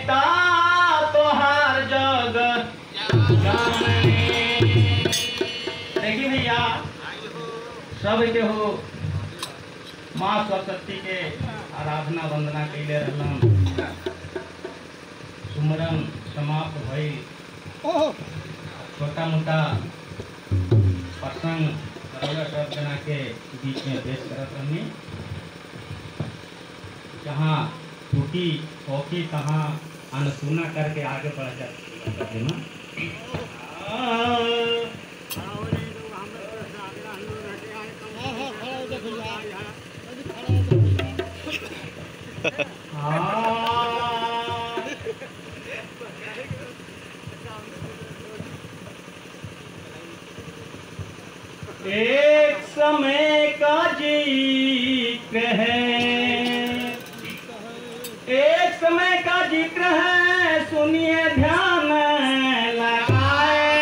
पिता तोहार जग देखिए भैया सब के हो माँ सरस्वती के आराधना वंदना कैले रहलन सुमरन समाप्त भई छोटा मोटा प्रसंग सब जना के बीच में पेश करत रहनी जहाँ टूटी होकी तहाँ अनसुना करके आगे बढ़ जाते ना। एक समय का जिक्र है, एक समय का जिक्र है, सुनिए ध्यान लगाए।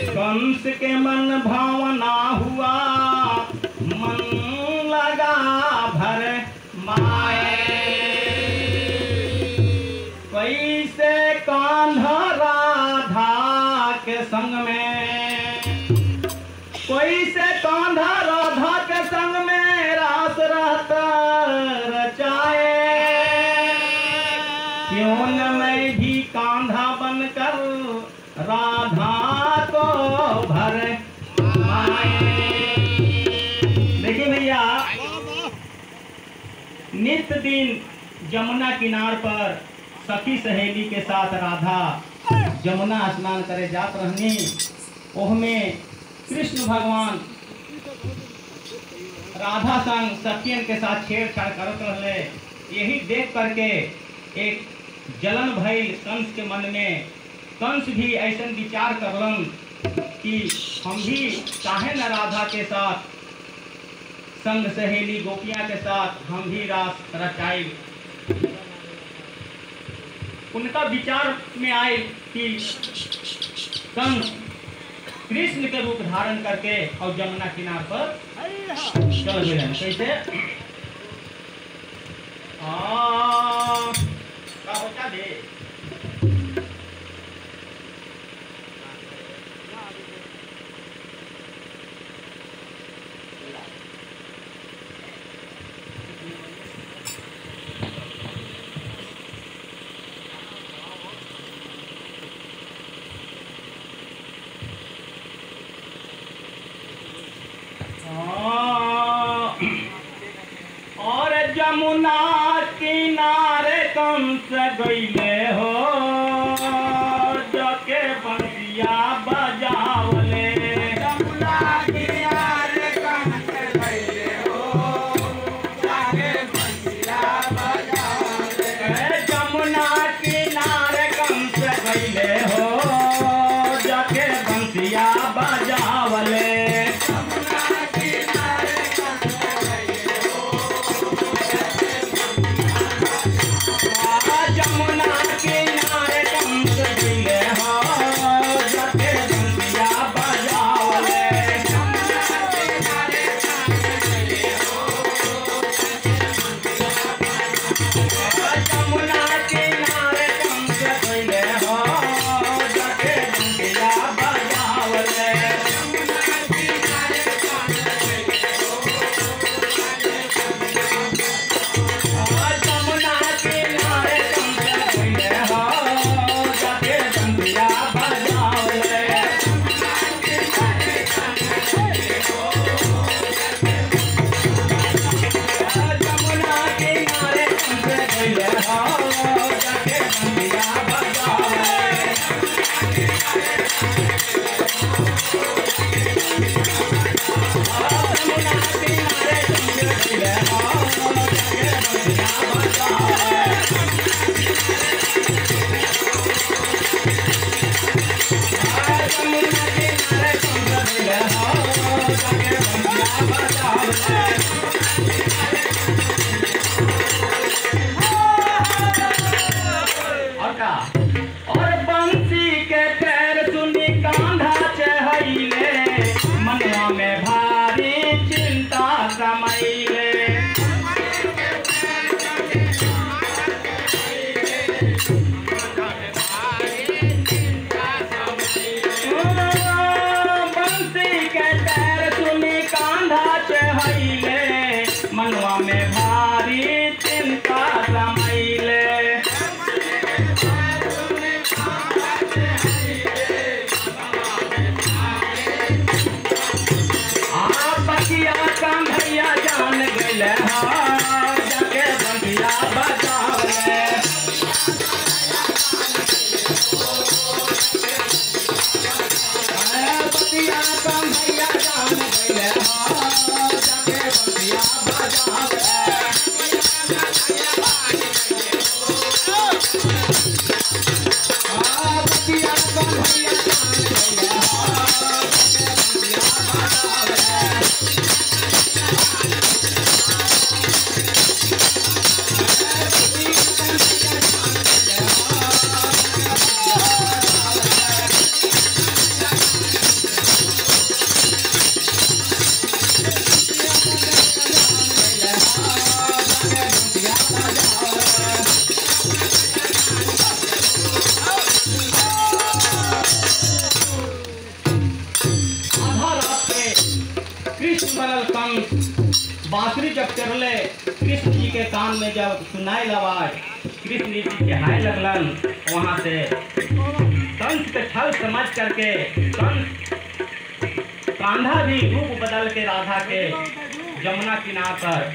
कंस के मन भावना हुआ, मन लगा भर माए। कैसे कान्हा राधा के संग में, कोई से कांधा राधा के संग में रास रहता रचाए। क्यों न मैं भी कांधा बनकर राधा को भर माए। देखिए भैया नित्य दिन जमुना किनार पर सखी सहेली के साथ राधा जमुना स्नान करे जात रहनी। ओहमे कृष्ण भगवान राधा संग सखियन के साथ छेड़छाड़ करत रहे। यही देख करके एक जलन भइल कंस के मन में। कंस भी ऐसा विचार करलन कि हम भी चाहे न राधा के साथ संग सहेली गोपियां के साथ हम भी रास रचाई। उनका विचार में आए कि कंस कृष्ण के रूप धारण करके और जमुना किनार पर चल गए। कैसे का बचा दे और जमुना किनारे कंस गईले हो, जाके बंसिया बजावले। जमुना किनारे कंस गईले हो, जाके बंसिया बजावले। जमुना किनारे कंस गईले हो, जाके बंसिया बजावले। जब चढ़ले कृष्ण जी के कान में जब सुनाई आवाज, कृष्ण जी चढ़ाए लगलन। वहाँ से कंस के छल समझ करके कंस कांधा भी रूप बदल के राधा के जमुना किनार पर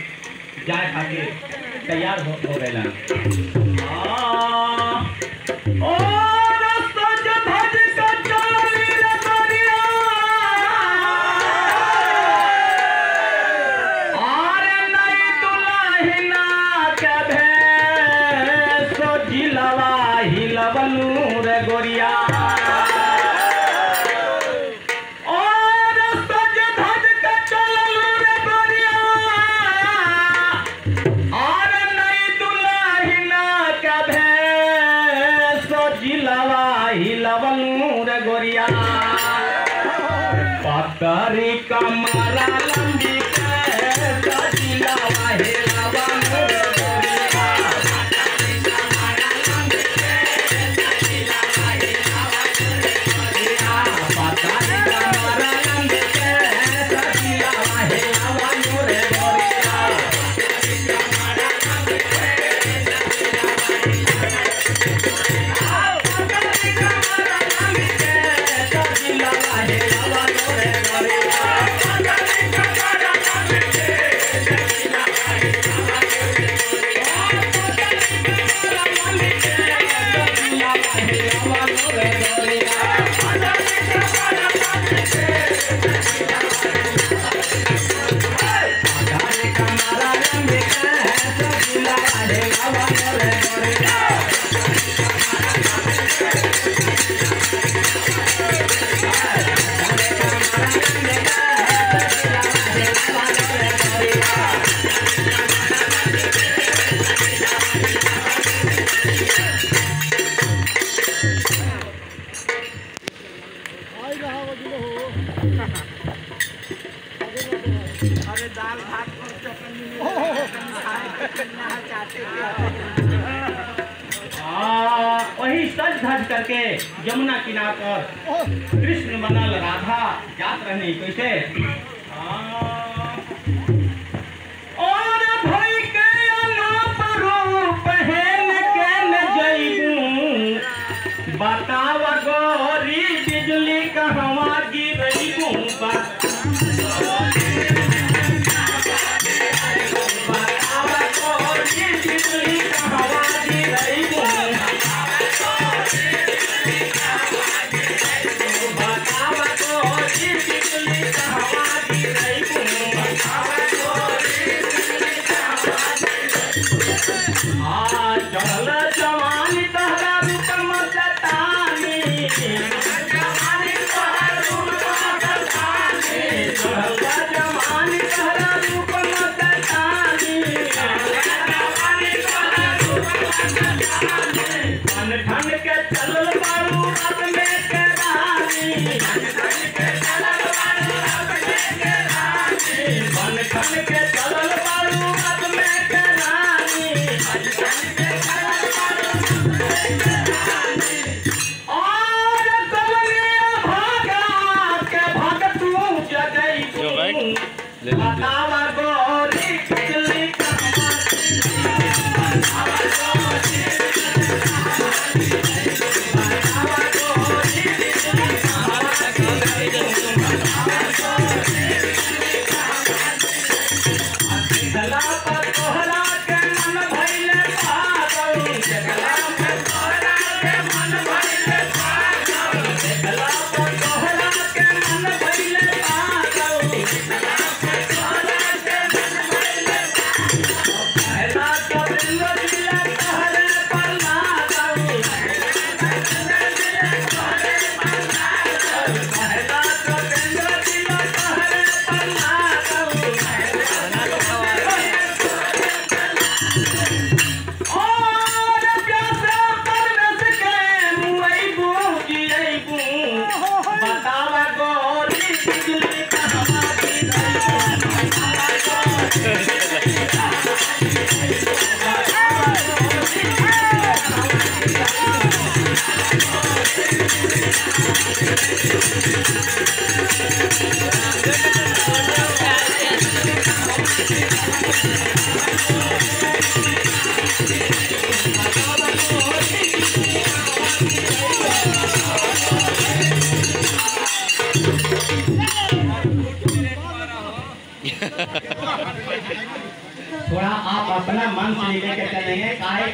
जाए खातिर तैयार हो गए। पतरी कमरा लंबी वही सज धज करके यमुना किनार पर कृष्ण बनल राधा जात रहनी कैसे और भई के अनूप रूप हेन के न जइबू बताव गोरी बिजली कहवा गिरइबू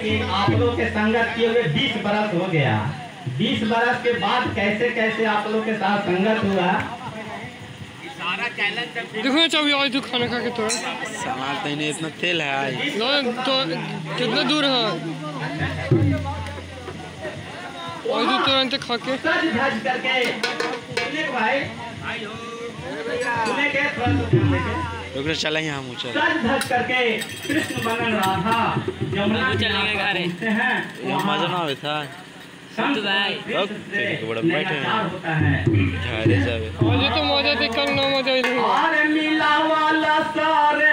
कि आप लोग के संगत किए हुए 20 बरस हो गया। 20 बरस के बाद कैसे कैसे आप लोग के साथ संगत हुआ। देखो चाबी आज तो खाना खा के तो सामान तो नहीं इतना तेल है ना तो कितना दूर है आज तो तुरंत खा के सज धज करके भाई सुने के रुक चला यहाँ मुझे सज धज करके कृष्ण बनन राधा जमुना चलेंगे घर हैं मजा ना आवे था संत भाई बड़ा बैठे होता है घरे जावे आज तो मजा देख कर ना मजा नहीं और मिला वाला सारे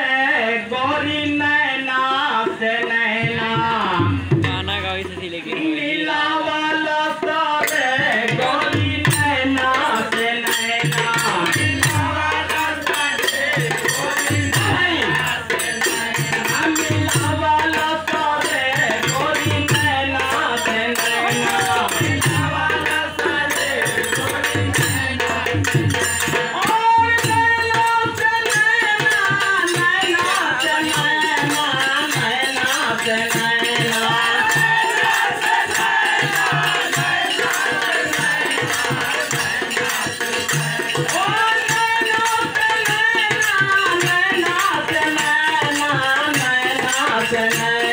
गोरी नैना से नैना गाना गावी से लेके मिला वाला सारे गोरी नैना से नैना मिला वाला सारे गोरी नैना से नैना मिला वाला सारे गोरी नैना से नैना मिला वाला सारे गोरी नैना और नैना से नैना नैना से नैना नैना से नैना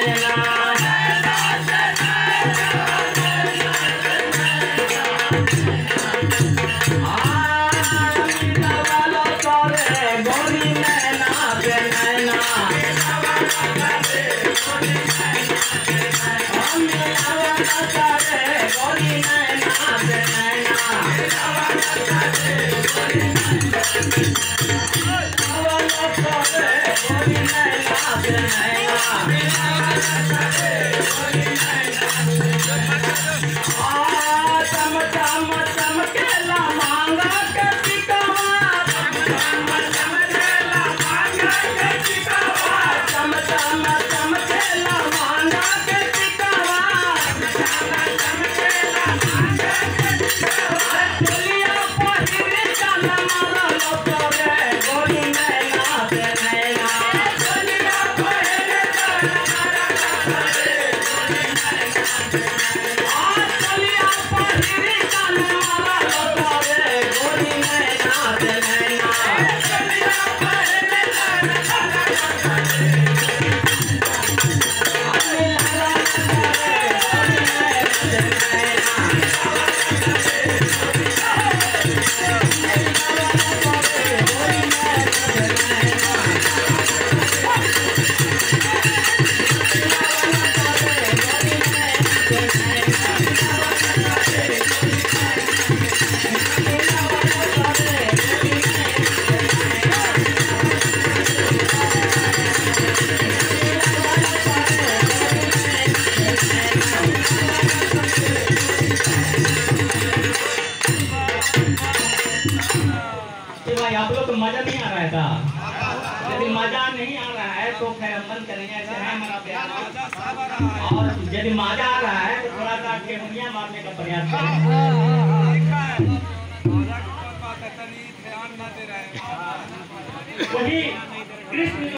आप लोग को मजा नहीं आ रहा है था। यदि मजा नहीं आ रहा है तो खैर मन करेंगे ऐसे है हमारा प्यार। और यदि मजा आ रहा है तो थोड़ा सा केहुनिया मारने का प्रयास करें। वही कृष्ण